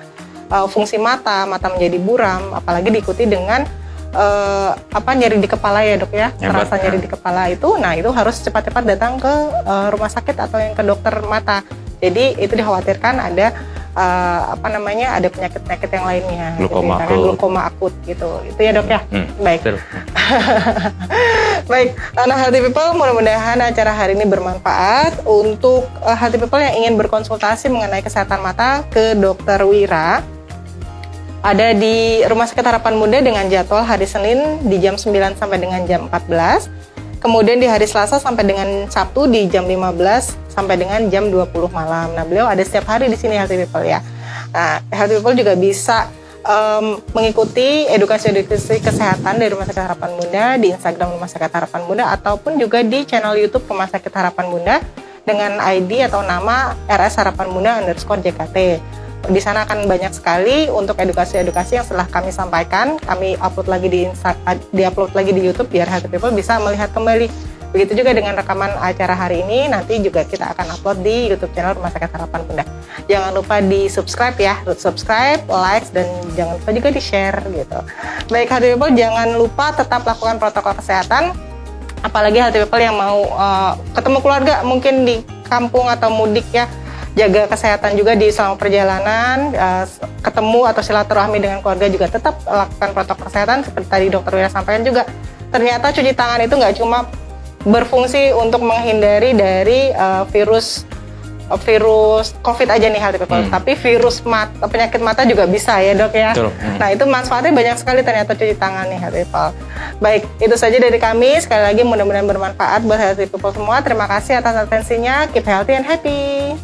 fungsi mata menjadi buram, apalagi diikuti dengan nyeri di kepala ya dok ya, terasa nyeri di kepala itu, nah itu harus cepat-cepat datang ke rumah sakit atau yang ke dokter mata. Jadi itu dikhawatirkan ada ada penyakit-penyakit yang lainnya, glukoma akut gitu. Itu ya dok ya. Baik. Baik, nah Healthy People, mudah-mudahan acara hari ini bermanfaat untuk Healthy People yang ingin berkonsultasi mengenai kesehatan mata ke dokter Wira. Ada di Rumah Sakit Harapan Bunda dengan jadwal hari Senin di jam 9 sampai dengan jam 14. Kemudian di hari Selasa sampai dengan Sabtu di jam 15 sampai dengan jam 20 malam. Nah, beliau ada setiap hari di sini Healthy People ya. Nah, Healthy People juga bisa mengikuti edukasi kesehatan dari Rumah Sakit Harapan Bunda di Instagram Rumah Sakit Harapan Bunda ataupun juga di channel YouTube Rumah Sakit Harapan Bunda dengan ID atau nama RS Harapan Bunda _JKT. Di sana akan banyak sekali untuk edukasi-edukasi yang setelah kami sampaikan, kami upload lagi di-upload lagi di YouTube biar Healthy People bisa melihat kembali. Begitu juga dengan rekaman acara hari ini, nanti juga kita akan upload di YouTube channel Rumah Sakit Harapan Bunda. Jangan lupa di-subscribe ya, subscribe, like, dan jangan lupa juga di-share gitu. Baik Healthy People, jangan lupa tetap lakukan protokol kesehatan, apalagi Healthy People yang mau ketemu keluarga mungkin di kampung atau mudik ya. Jaga kesehatan juga di selama perjalanan, ketemu atau silaturahmi dengan keluarga juga tetap lakukan protokol kesehatan seperti tadi dokter Wira sampaikan juga. Ternyata cuci tangan itu nggak cuma berfungsi untuk menghindari dari virus COVID aja nih Healthy People, tapi virus penyakit mata juga bisa ya dok ya. Nah itu manfaatnya banyak sekali ternyata cuci tangan nih Healthy People. Baik, itu saja dari kami. Sekali lagi mudah-mudahan bermanfaat buat Healthy People semua. Terima kasih atas atensinya. Keep healthy and happy.